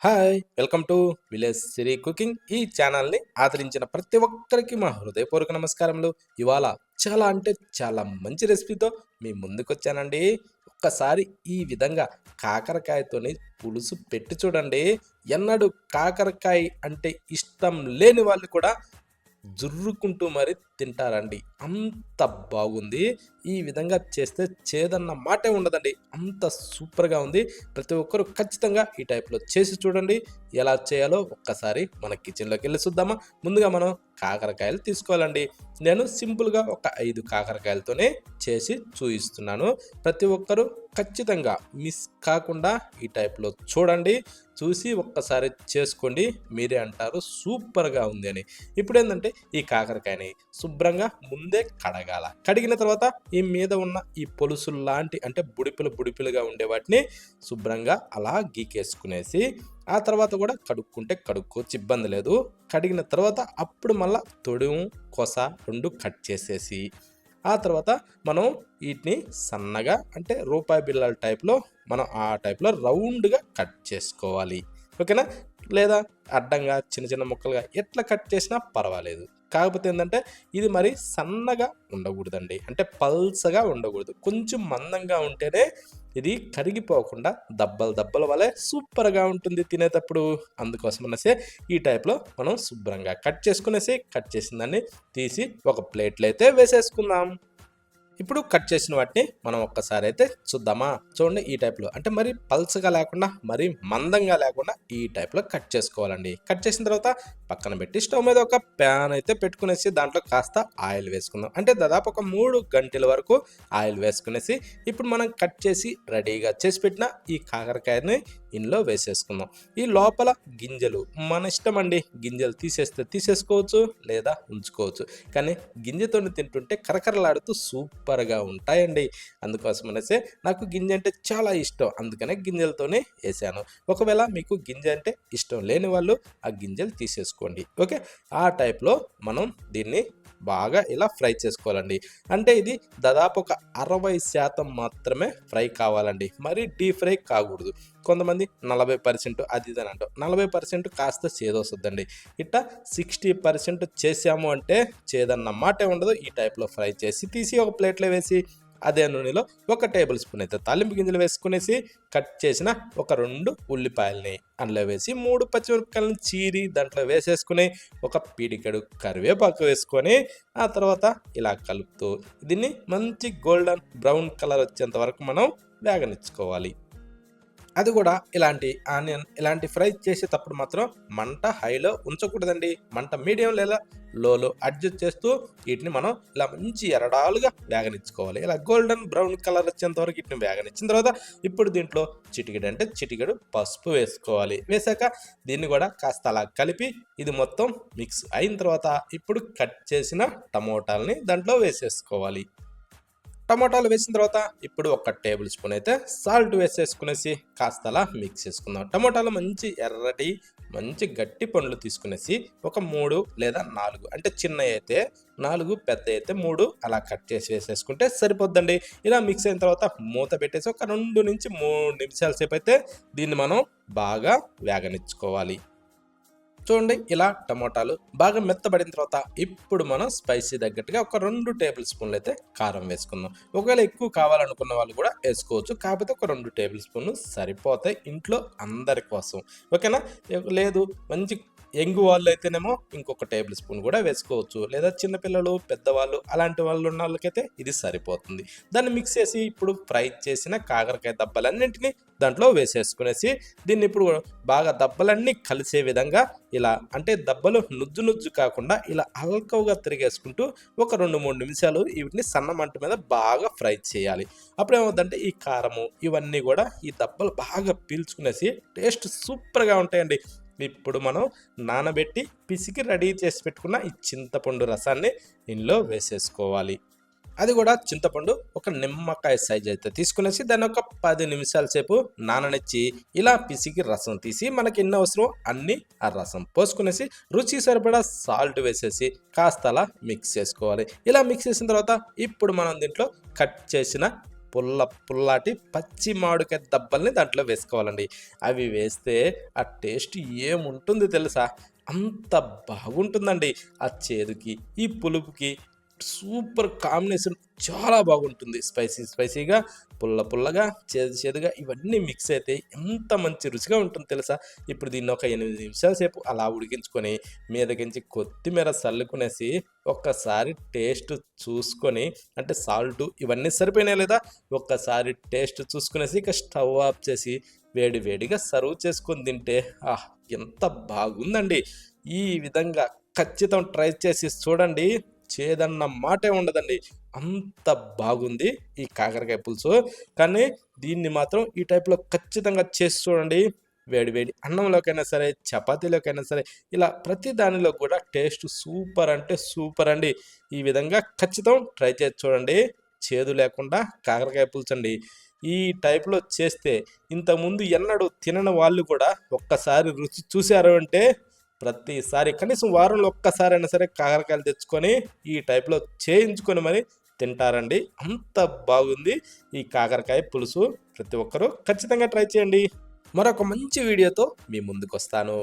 Hi! Welcome to village Siri cooking. ఈ ఛానల్‌ని ఆదరించిన ప్రతి ఒక్కరికి మా హృదయపూర్వక నమస్కారములు. ఇవాళ చాలా అంటే చాలా మంచి రెసిపీతో మీ ముందుకొచ్చానండి. ఒక్కసారి ఈ విధంగా కాకరకాయతోని పులుసు పెట్టి చూడండి. ఎన్నడూ కాకరకాయ అంటే ఇష్టం లేని వాళ్ళు కూడా జుర్రుకుంటూ మరి తింటారండి. అంత బాగుంది. ఈ విధంగా చేస్తే చేదన్న మాటే ఉండదండి. అంత సూపర్‌గా ఉంది. ప్రతి ఒక్కరు ఖచ్చితంగా ఈ టైప్‌లో చేసి చూడండి. ఎలా చేయాలో ఒక్కసారి మన కిచెన్‌లోకెళ్ళి చూద్దామా? ముందుగా మనం కాకరకాయలు తీసుకోవాలండి. నేను సింపుల్‌గా ఒక 5 కాకరకాయలతోనే చేసి చూయిస్తున్నాను. ప్రతి ఒక్కరు ఖచ్చితంగా మిస్ కాకుండా ఈ టైప్‌లో చూడండి. చూసి ఒక్కసారి చేసుకోండి. మీరే అంటారు సూపర్‌గా ఉంది అని. ఇప్పుడేందంటే ఈ కాకరకాయని శుభ్రంగా ముందే కడగాల. కడిగిన తర్వాత ఈ మీద ఉన్న ఈ పొలుసుల్లాంటి అంటే బుడిపిలుగా ఉండే వాటిని శుభ్రంగా అలా గీకేసుకునేసి, ఆ తర్వాత కూడా కడుక్కుంటే కడుక్కోవచ్చు, ఇబ్బంది లేదు. కడిగిన తర్వాత అప్పుడు మళ్ళా తొడుము, కొస 2 కట్ చేసేసి, ఆ తర్వాత మనం వీటిని సన్నగా అంటే రూపాయి బిళ్ళల టైప్‌లో మనం ఆ టైప్‌లో రౌండ్‌గా కట్ చేసుకోవాలి. ఓకేనా? లేదా అడ్డంగా చిన్న చిన్న ముక్కలుగా ఎట్లా కట్ చేసినా పర్వాలేదు. కాకపోతే ఏందంటే ఇది మరి సన్నగా ఉండకూడదండి. అంటే పల్చగా ఉండకూడదు. కొంచెం మందంగా ఉంటేనే ఇది కరిగిపోకుండా దబ్బలు దబ్బల వలె సూపర్‌గా ఉంటుంది తినేటప్పుడు. అందుకోసమనేసే ఈ టైప్‌లో మనం శుభ్రంగా కట్ చేసుకునేసి, కట్ చేసిన దాన్ని తీసి ఒక ప్లేట్‌లో అయితే వేసేసుకుందాం. ఇప్పుడు కట్ చేసిన వాటిని మనం ఒక్కసారి అయితే చూద్దామా? చూడండి ఈ టైప్‌లో. అంటే మరి పల్చగా లేకుండా, మరి మందంగా లేకుండా ఈ టైప్‌లో కట్ చేసుకోవాలండి. కట్ చేసిన తర్వాత పక్కన పెట్టి స్టవ్ మీద ఒక ప్యాన్ అయితే పెట్టుకునేసి దాంట్లో కాస్త ఆయిల్ వేసుకుందాం. అంటే దాదాపు ఒక 3 గంటల వరకు ఆయిల్ వేసుకునేసి ఇప్పుడు మనం కట్ చేసి రెడీగా చేసి పెట్టిన ఈ కాకరకాయని ఇందులో వేసేసుకుందాం. ఈ లోపల గింజలు మన ఇష్టమండి. గింజలు తీసేస్తే తీసేసుకోవచ్చు లేదా ఉంచుకోవచ్చు. కానీ గింజతోని తింటుంటే కరకరలాడుతూ సూపర్‌గా ఉంటాయండి. అందుకోసమనేసే నాకు గింజ అంటే చాలా ఇష్టం. అందుకనే గింజలతోనే ఏశాను. ఒకవేళ మీకు గింజ అంటే ఇష్టం లేని వాళ్ళు ఆ గింజలు తీసేసుకోండి. ఓకే. ఆ టైప్‌లో మనం దీన్ని బాగా ఇలా ఫ్రై చేసుకోవాలండి. అంటే ఇది దాదాపు ఒక 60% మాత్రమే ఫ్రై కావాలండి. మరి డీప్ ఫ్రై కాకూడదు. కొంతమంది 40% అది ఇది అని అంటారు. 40% కాస్త చేదొస్తదండి. ఇట్టా 60% చేసాము అంటే చేదన్న మాటే ఉండదు. ఈ టైప్‌లో ఫ్రై చేసి తీసి ఒక ప్లేట్‌లో వేసి అదే నూనెలో ఒక టేబుల్ స్పూన్ అయితే తాలింపు గింజలు వేసుకునేసి కట్ చేసిన ఒక 2 ఉల్లిపాయల్ని అందులో వేసి 3 పచ్చిమిరపకాయలను చీరి దాంట్లో వేసేసుకొని ఒక పిడికెడు కరివేపాకు వేసుకొని ఆ తర్వాత ఇలా కలుపుతూ దీన్ని మంచి గోల్డెన్ బ్రౌన్ కలర్ వచ్చేంత వరకు మనం వేగనిచ్చుకోవాలి. అది కూడా ఇలాంటి ఆనియన్ ఇలాంటి ఫ్రై చేసేటప్పుడు మాత్రం మంట హైలో ఉంచకూడదండి. మంట మీడియం లేదా లోలో అడ్జస్ట్ చేస్తూ వీటిని మనం ఇలా మంచి ఎరడాలుగా వేగనిచ్చుకోవాలి. ఇలా గోల్డెన్ బ్రౌన్ కలర్ వచ్చేంత వరకు వీటిని వేగనిచ్చిన తర్వాత ఇప్పుడు దీంట్లో చిటికెడు అంటే చిటికెడు పసుపు వేసుకోవాలి. వేసాక దీన్ని కూడా కాస్త అలా కలిపి ఇది మొత్తం మిక్స్ అయిన తర్వాత ఇప్పుడు కట్ చేసిన టమోటాలని దాంట్లో వేసేసుకోవాలి. టమాటాలు వేసిన తర్వాత ఇప్పుడు ఒక టేబుల్ స్పూన్ అయితే సాల్ట్ వేసేసుకునేసి కాస్త అలా మిక్స్ చేసుకుందాం. టమాటాలు మంచి ఎర్రటి మంచి గట్టి పండ్లు తీసుకునేసి ఒక 3 లేదా 4 అంటే చిన్నవి అయితే 4, పెద్దవి అయితే 3 అలా కట్ చేసి వేసేసుకుంటే సరిపోద్దండి. ఇలా మిక్స్ అయిన తర్వాత మూత పెట్టేసి ఒక 2-3 నిమిషాల సేపు అయితే దీన్ని మనం బాగా వేగనిచ్చుకోవాలి. చూడండి ఇలా టమోటాలు బాగా మెత్తబడిన తర్వాత ఇప్పుడు మనం స్పైసీ తగ్గట్టుగా ఒక 2 టేబుల్ స్పూన్లు అయితే కారం వేసుకుందాం. ఒకవేళ ఎక్కువ కావాలనుకున్న వాళ్ళు కూడా వేసుకోవచ్చు. కాకపోతే ఒక 2 టేబుల్ స్పూన్లు సరిపోతాయి ఇంట్లో అందరి కోసం. ఓకేనా? లేదు మంచి యంగ్ వాళ్ళు అయితేనేమో ఇంకొక టేబుల్ స్పూన్ కూడా వేసుకోవచ్చు. లేదా చిన్నపిల్లలు, పెద్దవాళ్ళు అలాంటి వాళ్ళు ఉన్న వాళ్ళకైతే ఇది సరిపోతుంది. దాన్ని మిక్స్ చేసి ఇప్పుడు ఫ్రై చేసిన కాకరకాయ దబ్బలన్నింటినీ దాంట్లో వేసేసుకునేసి దీన్ని ఇప్పుడు బాగా దబ్బలన్నీ కలిసే విధంగా ఇలా అంటే దబ్బలు నుజ్జు నుజ్జు కాకుండా ఇలా అల్కవుగా తిరిగేసుకుంటూ ఒక 2-3 నిమిషాలు వీటిని సన్న మంట మీద బాగా ఫ్రై చేయాలి. అప్పుడేమవుద్దంటే ఈ కారము ఇవన్నీ కూడా ఈ దబ్బలు బాగా పీల్చుకునేసి టేస్ట్ సూపర్‌గా ఉంటాయండి. ఇప్పుడు మనం నానబెట్టి పిసికి రెడీ చేసి పెట్టుకున్న ఈ చింతపండు రసాన్ని ఇందులో వేసేసుకోవాలి. అది కూడా చింతపండు ఒక నిమ్మకాయ సైజ్ అయితే తీసుకునేసి దాన్ని ఒక 10 నిమిషాల సేపు నాననిచ్చి ఇలా పిసికి రసం తీసి మనకి ఎన్ని అవసరం అన్ని ఆ రసం పోసుకునేసి రుచి సరిపడా సాల్ట్ వేసేసి కాస్త అలా మిక్స్ చేసుకోవాలి. ఇలా మిక్స్ చేసిన తర్వాత ఇప్పుడు మనం దీంట్లో కట్ చేసిన పుల్లాటి పచ్చి మామిడికాయ దబ్బల్ని దాంట్లో వేసుకోవాలండి. అవి వేస్తే ఆ టేస్ట్ ఏముంటుంది తెలుసా? అంత బాగుంటుందండి. ఆ చేదుకి, ఈ పులుపుకి సూపర్ కాంబినేషన్ చాలా బాగుంటుంది. స్పైసీగా, పుల్లగా, చేదుగా ఇవన్నీ మిక్స్ అయితే ఎంత మంచి రుచిగా ఉంటుంది తెలుసా? ఇప్పుడు దీన్ని ఒక 8 నిమిషాల సేపు అలా ఉడికించుకొని మీదకించి కొత్తిమీర సల్లుకునేసి ఒక్కసారి టేస్ట్ చూసుకొని, అంటే సాల్టు ఇవన్నీ సరిపోయినాయా లేదా ఒక్కసారి టేస్ట్ చూసుకునేసి ఇక స్టవ్ ఆఫ్ చేసి వేడిగా సర్వ్ చేసుకొని తింటే ఎంత బాగుందండి. ఈ విధంగా ఖచ్చితం ట్రై చేసి చూడండి. చేదన్న మాటే ఉండదండి. అంత బాగుంది ఈ కాకరకాయ పులుసు. కానీ దీన్ని మాత్రం ఈ టైప్‌లో ఖచ్చితంగా చేసి చూడండి. వేడి అన్నంలోకైనా సరే, చపాతీలోకైనా సరే, ఇలా ప్రతి దానిలో కూడా టేస్ట్ సూపర్ అంటే సూపర్ అండి. ఈ విధంగా ఖచ్చితం ట్రై చేసి చూడండి. చేదు లేకుండా కాకరకాయ పులుసండి. ఈ టైప్‌లో చేస్తే ఇంతకుముందు ఎన్నడూ తినని వాళ్ళు కూడా ఒక్కసారి రుచి చూసారు అంటే ప్రతిసారి కనీసం వారంలో ఒక్కసారైనా సరే కాకరకాయలు తెచ్చుకొని ఈ టైప్‌లో చేయించుకొని మరి తింటారండి. అంత బాగుంది ఈ కాకరకాయ పులుసు. ప్రతి ఒక్కరూ ఖచ్చితంగా ట్రై చేయండి. మరొక మంచి వీడియోతో మీ ముందుకొస్తాను.